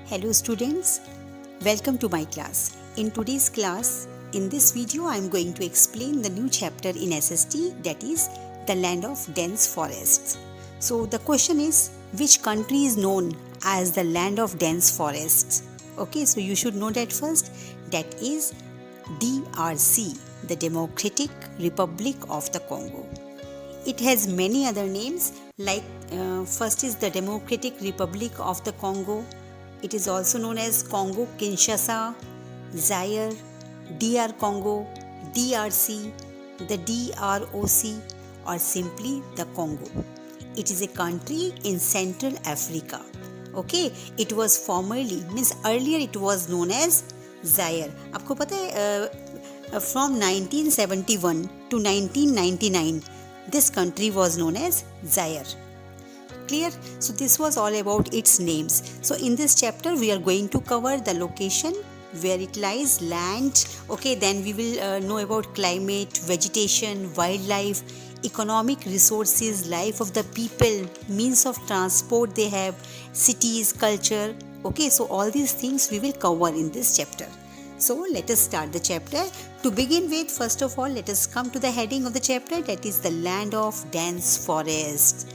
Hello students, welcome to my class. In today's class, in this video I am going to explain the new chapter in SST, that is the land of dense forests. So the question is, which country is known as the land of dense forests? Okay, so you should know that first. That is DRC, the Democratic Republic of the Congo. It has many other names like first is the Democratic Republic of the Congo. It is also known as Congo Kinshasa, Zaire, DR Congo, DRC, the DROC, or simply the Congo. It is a country in Central Africa. Okay, it was formerly earlier it was known as Zaire. आपको पता है from 1971 to 1999 this country was known as Zaire. Clear? So this was all about its names. So in this chapter we are going to cover the location where it lies, land, okay, then we will know about climate, vegetation, wildlife, economic resources, life of the people, means of transport they have, cities, culture, okay, so all these things we will cover in this chapter. So let us start the chapter. To begin with, first of all, let us come to the heading of the chapter, that is the land of dense forests.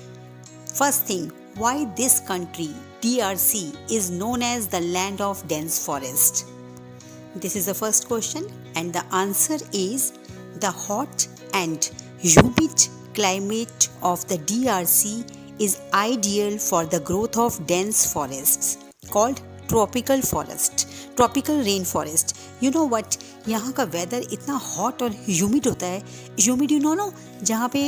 First thing, why this country, DRC, is known as the land of dense forest? This is the first question, and the answer is the hot and humid climate of the DRC is ideal for the growth of dense forests called tropical forest, tropical rain forest. You know what, यहाँ का weather इतना hot और humid होता है. Humid you know जहाँ पे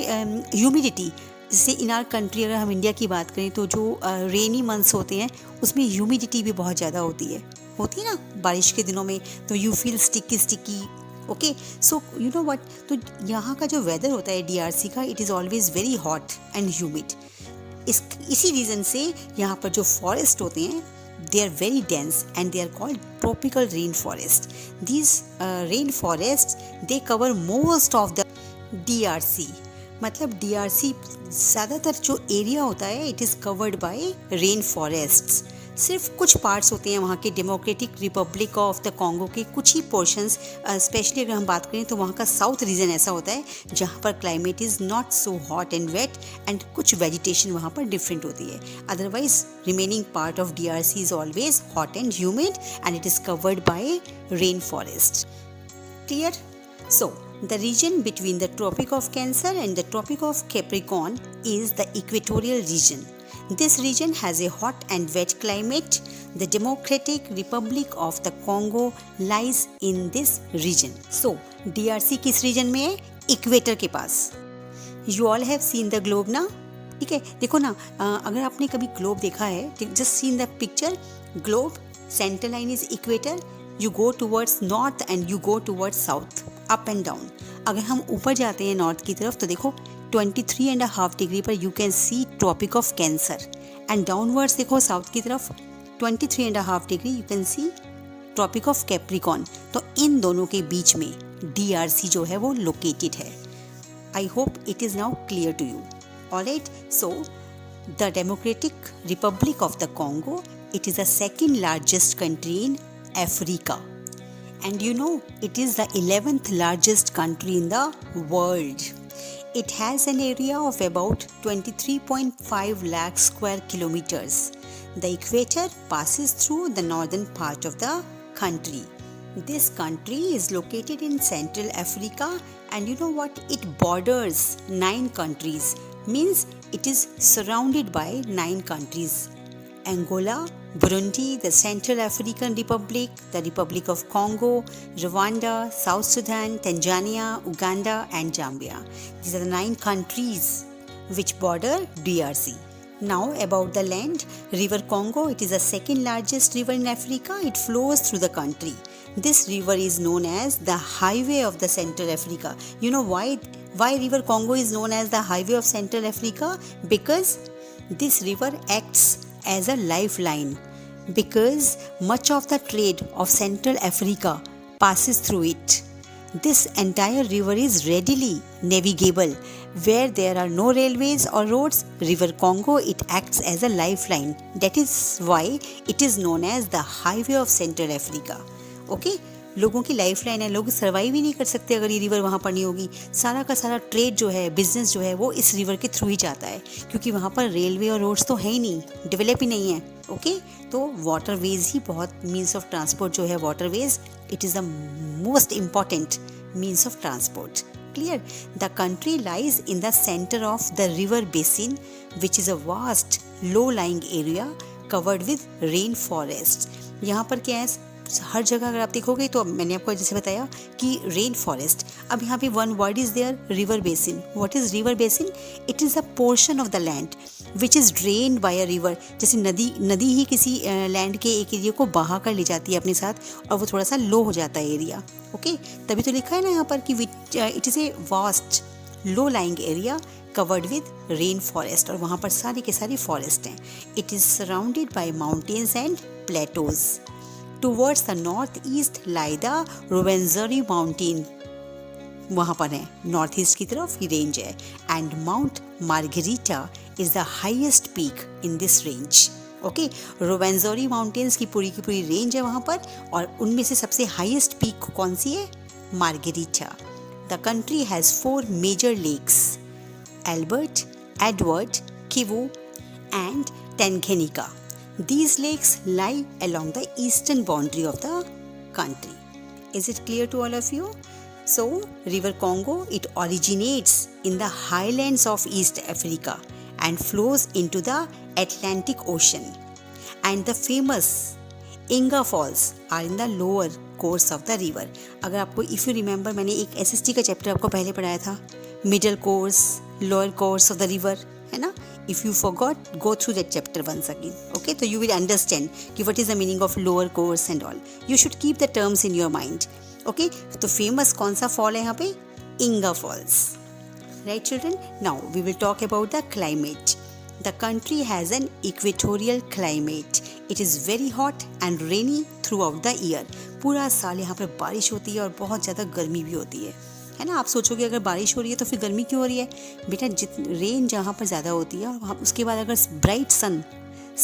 humidity, जैसे इन our country अगर हम इंडिया की बात करें तो जो रेनी मंथ्स होते हैं उसमें ह्यूमिडिटी भी बहुत ज़्यादा होती है ना बारिश के दिनों में, तो you feel sticky. Okay, so you know what, तो यहाँ का जो वेदर होता है DRC का, it is always very hot and humid. इसी रीज़न से यहाँ पर जो फॉरेस्ट होते हैं they are very dense and they are called tropical rainforest. These rainforests they cover most of the DRC. मतलब DRC ज़्यादातर जो एरिया होता है it is covered by rain forests. सिर्फ कुछ पार्ट्स होते हैं वहाँ के democratic Republic of the Congo के कुछ ही पोर्शंस, स्पेशली अगर हम बात करें तो वहाँ का साउथ रीजन ऐसा होता है जहाँ पर climate is not so hot and wet and कुछ वेजिटेशन वहाँ पर डिफरेंट होती है. Otherwise remaining part of DRC is always hot and humid and it is covered by rain forest. Clear? So the region between the Tropic of Cancer and the Tropic of Capricorn is the equatorial region. This region has a hot and wet climate. The Democratic Republic of the Congo lies in this region. So, DRC किस region में है? Equator के पास. You all have seen the globe ना? ठीक है, देखो ना, अगर आपने कभी ग्लोब देखा है, just seen the picture, globe, center line is equator, you go towards north and you go towards south. Up and down. अगर हम ऊपर जाते हैं नॉर्थ की तरफ तो देखो 23.5 डिग्री पर you can see tropic of cancer, and downwards देखो साउथ की तरफ 23.5 degree you can see tropic of Capricorn. तो इन दोनों के बीच में DRC जो है वो लोकेटेड है. I hope it is now clear to you. Alright, so the Democratic Republic of the Congo, it is the second largest country in Africa. And you know, it is the 11th largest country in the world. It has an area of about 23.5 lakh square kilometers. The equator passes through the northern part of the country. This country is located in Central Africa, and you know what? It borders 9 countries. Means it is surrounded by 9 countries. Angola, Burundi, the Central African Republic, the Republic of Congo, Rwanda, South Sudan, Tanzania, Uganda and Zambia. These are the 9 countries which border DRC. Now about the land, River Congo, it is the second largest river in Africa. It flows through the country. This river is known as the highway of the Central Africa. You know why River Congo is known as the highway of Central Africa? Because this river acts as a lifeline, because much of the trade of Central Africa passes through it. This entire river is readily navigable Where there are no railways or roads, River Congo, it acts as a lifeline. That is why it is known as the highway of Central Africa. Okay? लोगों की life line है, लोग survive ही नहीं कर सकते अगर ये river वहाँ पर नहीं होगी. सारा का सारा ट्रेड जो है, बिजनेस जो है, वो इस रिवर के थ्रू ही जाता है, क्योंकि वहाँ पर रेलवे और रोड्स तो है ही नहीं, डेवलप ही नहीं है. ओके, तो वाटरवेज ही बहुत मीन्स ऑफ ट्रांसपोर्ट जो है, waterways it is the most important means of transport. Clear? The country lies in the center of the river basin, which is a vast low-lying area covered with rainforests. यहाँ पर क्या है, हर जगह अगर आप देखोगे तो मैंने आपको जैसे बताया कि रेन फॉरेस्ट. अब यहाँ पे one word is there, river basin. What is river basin? It is a portion of the land which is drained by a river. जैसे नदी ही किसी लैंड के एक एरिया को बहा कर ले जाती है अपने साथ, और वो थोड़ा सा लो हो जाता है एरिया. ओके, तभी तो लिखा है ना यहाँ पर कि it is a vast low lying area covered with rain forest, और वहाँ पर सारी के सारी फॉरेस्ट हैं. It is surrounded by mountains and Plato's. Towards the northeast lie the Rwenzori mountain. वहाँ पर है नॉर्थ ईस्ट की तरफ ही रेंज है. And mount Margherita is the highest peak in this range. Okay, Rwenzori mountains की पूरी रेंज है वहाँ पर, और उनमें से सबसे हाईएस्ट पीक कौन सी है? Margherita. The country has 4 major lakes, Albert, Edward, Kivu and Tanganyika. These lakes lie along the eastern boundary of the country. Is it clear to all of you? So, River Congo, it originates in the highlands of East Africa and flows into the Atlantic Ocean. And the famous Inga Falls are in the lower course of the river. अगर आपको if you remember, मैंने एक SST का chapter आपको पहले पढ़ाया था, middle course, lower course of the river, है ना? If you forgot, go through that chapter once again. Okay, so you will understand कि what is the meaning of lower course and all. You should keep the terms in your mind. Okay, तो famous कौन सा fall है यहाँ पे? Inga Falls. Right, children? Now we will talk about the climate. The country has an equatorial climate. It is very hot and rainy throughout the year. पूरा साल यहाँ पर बारिश होती है और बहुत ज़्यादा गर्मी भी होती है ना? आप सोचोगे अगर बारिश हो रही है तो फिर गर्मी क्यों हो रही है? बेटा रेन जहाँ पर ज़्यादा होती है और वहाँ उसके बाद अगर ब्राइट सन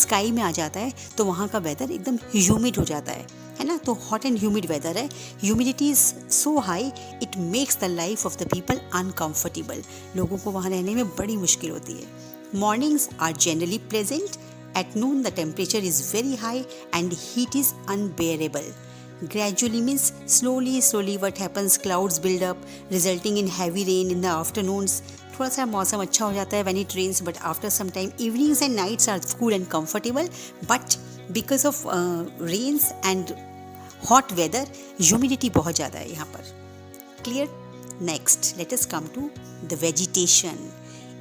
स्काई में आ जाता है तो वहाँ का वेदर एकदम ह्यूमिड हो जाता है ना? तो हॉट एंड ह्यूमिड वेदर है. Humidity is so high it makes the life of the people uncomfortable. लोगों को वहाँ रहने में बड़ी मुश्किल होती है. Mornings are generally pleasant. At noon the temperature is very high and heat is unbearable. Gradually means slowly what happens, clouds build up resulting in heavy rain in the afternoons. थोड़ा सा मौसम अच्छा हो जाता है when it rains, but after some time evenings and nights are cool and comfortable, but because of rains and hot weather humidity बहुत ज़्यादा है यहाँ पर. Clear? Next let us come to the vegetation.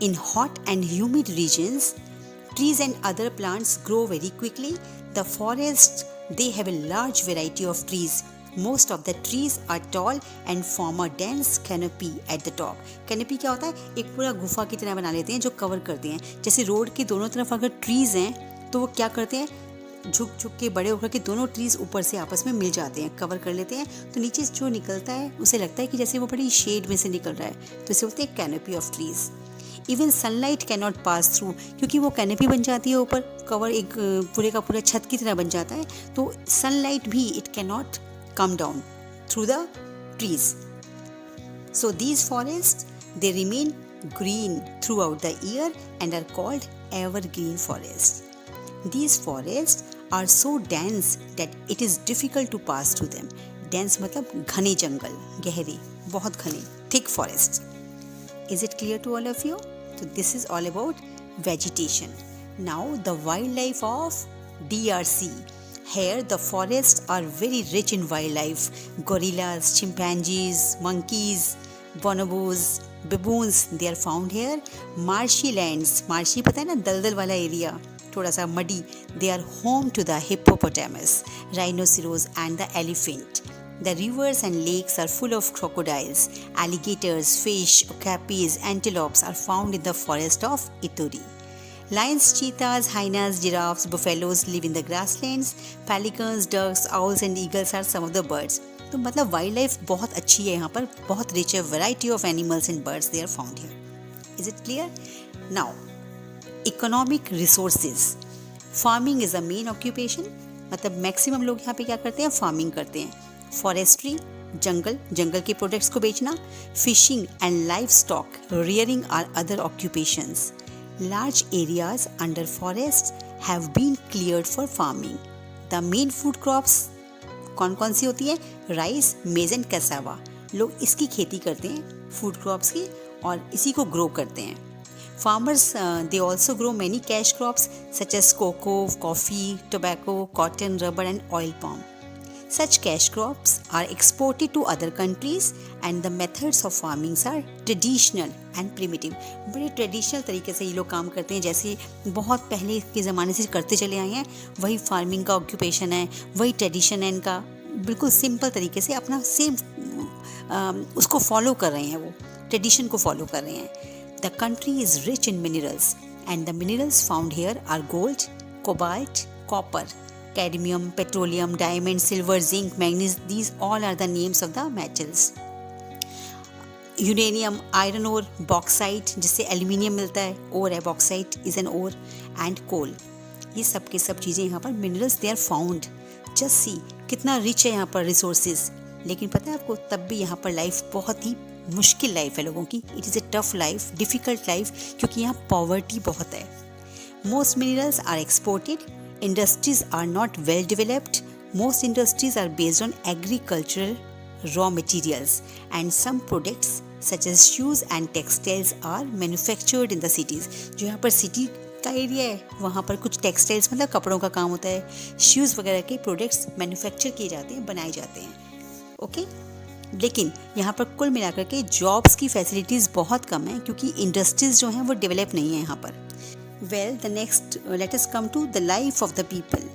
In hot and humid regions trees and other plants grow very quickly. The forests, they have a large variety of trees. Most of the trees are tall and form a dense canopy at the top. Canopy क्या होता है? एक पूरा गुफा की तरह बना लेते हैं जो कवर करते हैं. जैसे रोड के दोनों तरफ अगर ट्रीज हैं तो वो क्या करते हैं? झुक के बड़े होकर के दोनों ट्रीज ऊपर से आपस में मिल जाते हैं, कवर कर लेते हैं. तो नीचे जो निकलता है उसे लगता है कि जैसे वो बड़ी शेड में से निकल रहा है, तो इसे बोलते हैं canopy of trees. Even sunlight can not pass through, क्योंकि वो कैनोपी बन जाती है ऊपर, कवर एक पूरे का पूरा छत की तरह बन जाता है, तो सनलाइट भी it can not come down through the trees. So these forests, they remain green throughout the year and are called evergreen forests. These forests are so dense that it is difficult to pass through them. Dense मतलब घने जंगल, गहरे, बहुत घने, thick forests. Is it clear to all of you? So this is all about vegetation. Now the wildlife of DRC. Here the forests are very rich in wildlife. Gorillas, chimpanzees, monkeys, bonobos, baboons, they are found here. Marshy lands, marshy पता है ना, दलदल वाला area, थोड़ा सा muddy. They are home to the hippopotamus, rhinoceros and the elephant. The rivers and lakes are full of crocodiles, alligators, fish, okapis, antelopes are found in the forest of Ituri. Lions, cheetahs, hyenas, giraffes, buffaloes live in the grasslands. Pelicans, ducks, owls and eagles are some of the birds. तो मतलब wild life बहुत अच्छी है यहाँ पर, बहुत rich है. Variety of animals and birds they are found here. Is it clear? Now, economic resources. Farming is a main occupation. मतलब मैक्सिमम लोग यहाँ पे क्या करते हैं, फार्मिंग करते हैं. फॉरेस्ट्री, जंगल के प्रोडक्ट्स को बेचना. Fishing and livestock rearing are other occupations. Large areas under forest have been cleared for farming. The main food crops कौन कौन सी होती है? राइस, मेज एंड कैसावा. लोग इसकी खेती करते हैं, फूड क्रॉप्स की, और इसी को ग्रो करते हैं. Farmers, they also grow many cash crops such as cocoa, coffee, tobacco, cotton, rubber and oil palm. Such cash crops are exported to other countries and the methods of farming are traditional and primitive. बड़े traditional तरीके से ये लोग काम करते हैं, जैसे बहुत पहले के ज़माने से करते चले आए हैं. वही फार्मिंग का ऑक्यूपेशन है, वही ट्रेडिशन है इनका. बिल्कुल सिंपल तरीके से अपना सेम उसको फॉलो कर रहे हैं, वो ट्रेडिशन को फॉलो कर रहे हैं. The country is rich in minerals and the minerals found here are gold, cobalt, copper, cadmium, petroleum, diamond, silver, zinc, manganese. These all are the names of the metals. Uranium, iron ore, bauxite जिससे aluminium मिलता है, ore है, bauxite is an ore, and coal. ये सब के सब चीज़ें यहाँ पर minerals they are found. Just see कितना rich है यहाँ पर resources. लेकिन पता है आपको, तब भी यहाँ पर लाइफ बहुत ही मुश्किल लाइफ है लोगों की. It is a tough life, difficult life, क्योंकि यहाँ पॉवर्टी बहुत है. Most minerals are exported. Industries are not well developed. Most industries are based on agricultural raw materials and some products such as shoes and textiles are manufactured in the cities. जो यहाँ पर city का area है, वहाँ पर कुछ textiles मतलब कपड़ों का काम होता है, शूज़ वगैरह के प्रोडक्ट्स मैन्युफैक्चर किए जाते हैं, बनाए जाते हैं. ओके लेकिन यहाँ पर कुल मिलाकर के जॉब्स की फैसिलिटीज़ बहुत कम है, क्योंकि इंडस्ट्रीज़ जो हैं वो डेवलप नहीं है यहाँ पर. Well, the next let us come to the life of the people.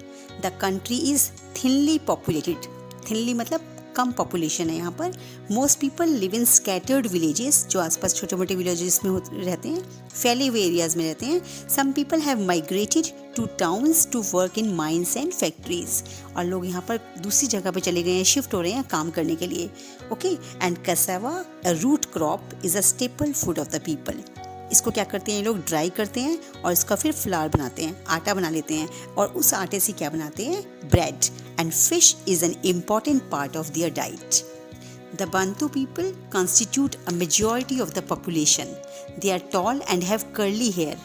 The country is thinly populated. Thinly मतलब कम पॉपुलेशन है यहाँ पर. Most people live in scattered villages, जो आसपास छोटे मोटे विलेजेस में रहते हैं, फैले हुए एरियाज में रहते हैं. Some people have migrated to towns to work in mines and factories. और लोग यहाँ पर दूसरी जगह पे चले गए हैं, शिफ्ट हो रहे हैं काम करने के लिए. Okay and cassava, a root crop, is a staple food of the people. इसको क्या करते हैं ये लोग, ड्राई करते हैं और इसका फिर फ्लावर बनाते हैं, आटा बना लेते हैं, और उस आटे से क्या बनाते हैं, bread. And fish is an important part of their diet. The Bantu people constitute a majority of the population. They are tall and have curly hair.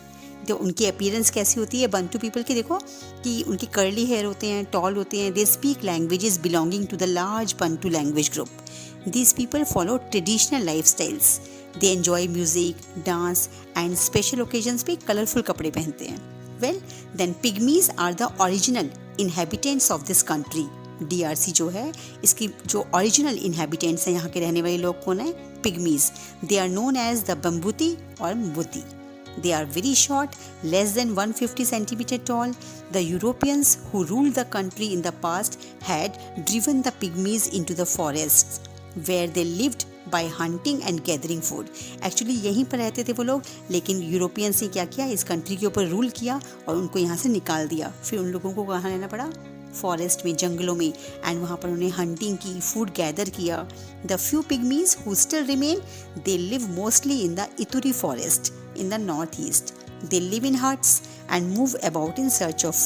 तो उनकी अपीयरेंस कैसी होती है बंटू पीपल की, देखो कि उनकी कर्ली हेयर होते हैं, टॉल होते हैं. They speak languages belonging to the large Bantu language group. These people follow traditional life styles. They enjoy music, dance and special occasions पे कलरफुल कपड़े पहनते हैं. Well then Pygmies are the original inhabitants of this country. DRC जो है, इसकी जो original inhabitants हैं, यहाँ के रहने वाले लोग कौन है, Pygmies. They are known as the Bambuti और Mbuti. They are very short, less than 150 centimeter tall. The Europeans who ruled the country in the past had driven the pygmies into the forests, where they lived by hunting and gathering food. Actually यहीं पर रहते थे वो लोग, लेकिन Europeans ने क्या किया, इस कंट्री के ऊपर रूल किया और उनको यहाँ से निकाल दिया. फिर उन लोगों को कहाँ रहना पड़ा, फॉरेस्ट में, जंगलों में, एंड वहाँ पर उन्हें हंटिंग की, फूड गैदर किया. The few Pygmies who still remain, they live mostly in the Ituri forest in the northeast. They live in huts and move about in search of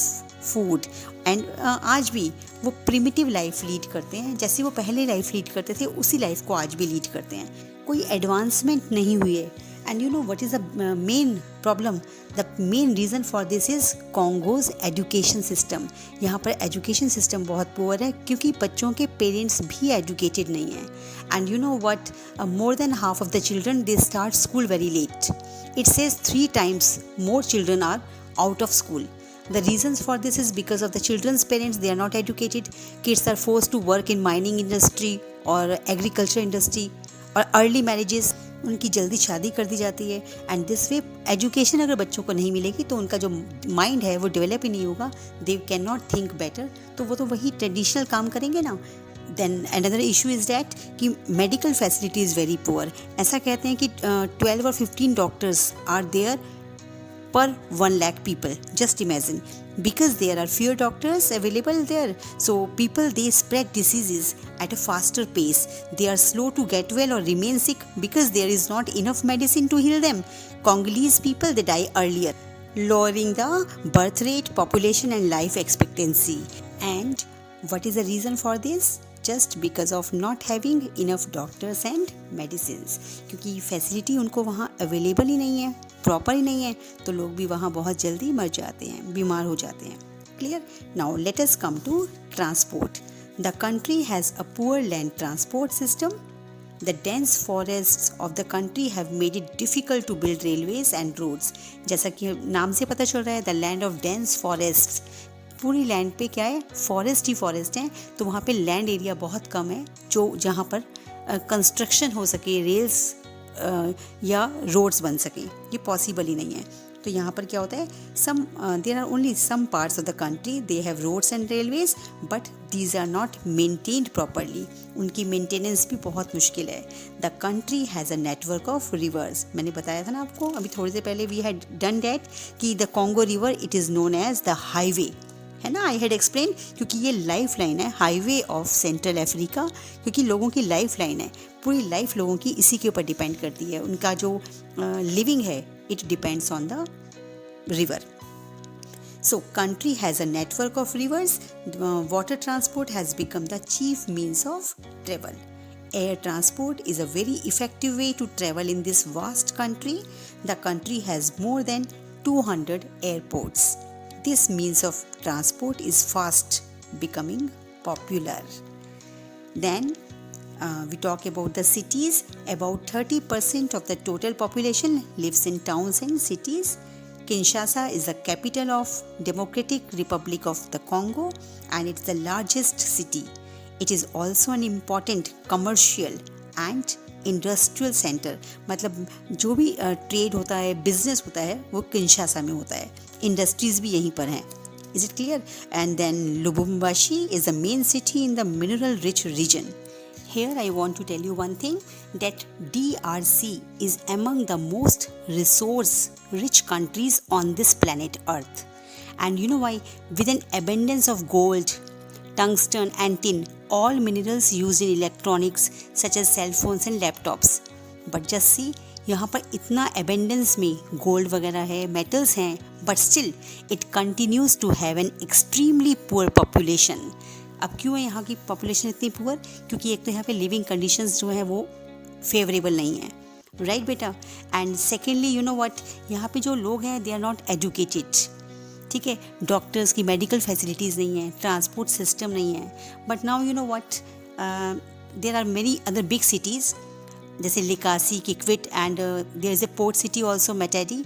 food. And आज भी वो primitive life lead करते हैं, जैसे वो पहले life lead करते थे उसी life को आज भी lead करते हैं. कोई advancement नहीं हुई है. And you know what is the main problem? The main reason for this is Congo's education system. यहाँ पर education system बहुत poor है, क्योंकि बच्चों के parents भी educated नहीं हैं. And you know what? More than half of the children, they start school very late. It says 3 times more children are out of school. The reasons for this is because of the children's parents, they are not educated. Kids are forced to work in mining industry or agriculture industry, or early marriages. उनकी जल्दी शादी कर दी जाती है. And this way education अगर बच्चों को नहीं मिलेगी तो उनका जो माइंड है वो डेवलप ही नहीं होगा. They can not think better, तो वो तो वही ट्रेडिशनल काम करेंगे ना. Then another issue is that कि medical facility is very poor. ऐसा कहते हैं कि 12 और 15 doctors are there per 1 lakh people. Just imagine, because there are fewer doctors available there, so people they spread diseases at a faster pace. They are slow to get well or remain sick because there is not enough medicine to heal them. Congolese people they die earlier, lowering the birth rate, population and life expectancy. And what is the reason for this? Just because of not having enough doctors and medicines. क्योंकि facility उनको वहाँ available ही नहीं है, proper ही नहीं है, तो लोग भी वहाँ बहुत जल्दी मर जाते हैं, बीमार हो जाते हैं. Clear? Now let us come to transport. The country has a poor land transport system. The dense forests of the country have made it difficult to build railways and roads. जैसा कि नाम से पता चल रहा है, the land of dense forests. पूरी land पे क्या है, फॉरेस्ट ही फॉरेस्ट हैं, तो वहाँ पे लैंड एरिया बहुत कम है जो जहाँ पर कंस्ट्रक्शन हो सके, रेल्स या रोड्स बन सके, ये पॉसिबल ही नहीं है. तो यहाँ पर क्या होता है, there are only some parts of the country they have roads and railways, but these are not maintained properly. उनकी मेंटेनेंस भी बहुत मुश्किल है. The country has a network of rivers. मैंने बताया था ना आपको अभी थोड़ी देर पहले, वी हैड डन डैट कि the Congo river it is known as the highway, है ना. आई हैड एक्सप्लेन, क्योंकि ये लाइफ लाइन है, हाईवे ऑफ सेंट्रल अफ्रीका, क्योंकि लोगों की लाइफ लाइन है, पूरी लाइफ लोगों की इसी के ऊपर डिपेंड करती है. उनका जो लिविंग है it depends on the river. So country has a network of reverse. Water transport has become the chief means of travel. Air transport is a very effective way to travel in this vast country. The country has more than 200 airports. This means of transport is fast becoming popular. Then we talk about the cities. About 30% of the total population lives in towns and cities. Kinshasa is the capital of Democratic Republic of the Congo and it's the largest city. It is also an important commercial and industrial centre. मतलब जो भी trade होता है, business होता है, वो Kinshasa में होता है. इंडस्ट्रीज भी यहीं पर हैं. Is it clear? And then Lubumbashi is the main city in the mineral rich region. Here I want to tell you one thing, that DRC is among the most resource rich countries on this planet Earth. And you know why? With an abundance of gold, tungsten and tin, all minerals used in electronics such as cell phones and laptops. But just see, यहाँ पर इतना abundance में gold वगैरह है, metals हैं, but still it continues to have an extremely poor population. अब क्यों है यहाँ की पॉपुलेशन इतनी पुअर? क्योंकि एक तो यहाँ पे लिविंग कंडीशंस जो हैं वो फेवरेबल नहीं है, राइट बेटा. And secondly you know what, यहाँ पे जो लोग हैं दे आर नॉट एजुकेटेड. ठीक है, डॉक्टर्स की मेडिकल फैसिलिटीज़ नहीं है, ट्रांसपोर्ट सिस्टम नहीं है. But now you know what, there are many other big cities जैसे Likasi, Kikwit and there is a port city also, Matadi.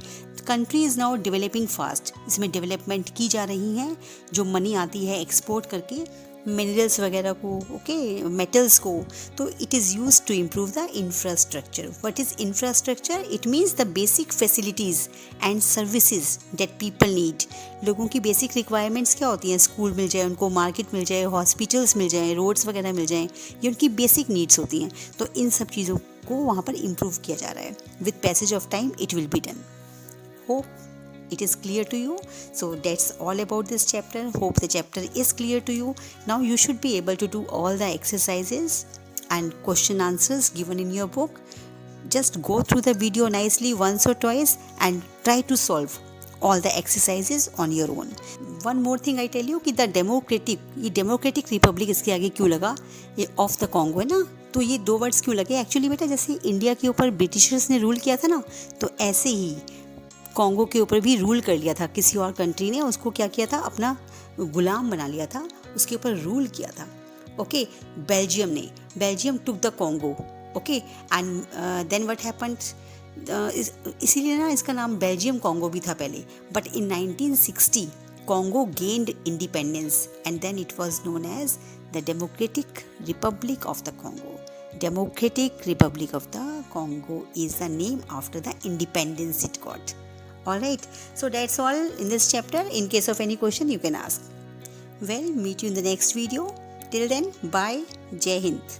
Country is now developing fast. इसमें development की जा रही है. जो मनी आती है एक्सपोर्ट करके मिनरल्स वगैरह को, ओके, मेटल्स को, तो it is use to improve the infrastructure. What is infrastructure? It means the basic facilities and services that people need. लोगों की बेसिक रिक्वायरमेंट्स क्या होती हैं? स्कूल मिल जाए उनको, मार्केट मिल जाए, हॉस्पिटल्स मिल जाए, रोड्स वगैरह मिल जाएँ, ये उनकी बेसिक नीड्स होती हैं. तो इन सब चीज़ों को वहाँ पर इम्प्रूव किया जा रहा है. With passage of time it will be done. Hope it is clear to you. So that's all about this chapter. Hope the chapter is clear to you. Now you should be able to do all the exercises and question answers given in your book. Just go through the video nicely once or twice and try to solve all the exercises on your own. One more thing I tell you कि the democratic republic इसके आगे क्यों लगा? ये of the Congo है ना, तो ये 2 वर्ड्स क्यों लगे? एक्चुअली बेटा जैसे इंडिया के ऊपर ब्रिटिशर्स ने रूल किया था ना, तो ऐसे ही कॉन्गो के ऊपर भी रूल कर लिया था. किसी और कंट्री ने उसको क्या किया था, अपना गुलाम बना लिया था, उसके ऊपर रूल किया था. Okay, Belgium took the Congo. Okay, and then what happened, इसीलिए ना इसका नाम बेल्जियम कॉन्गो भी था पहले. But in 1960 Congo gained independence and then it was known as the Democratic Republic of the Congo. Democratic Republic of the Congo is the name after the independence it got. Alright, so that's all in this chapter. In case of any question, you can ask. Well, meet you in the next video. Till then, bye. Jai Hind.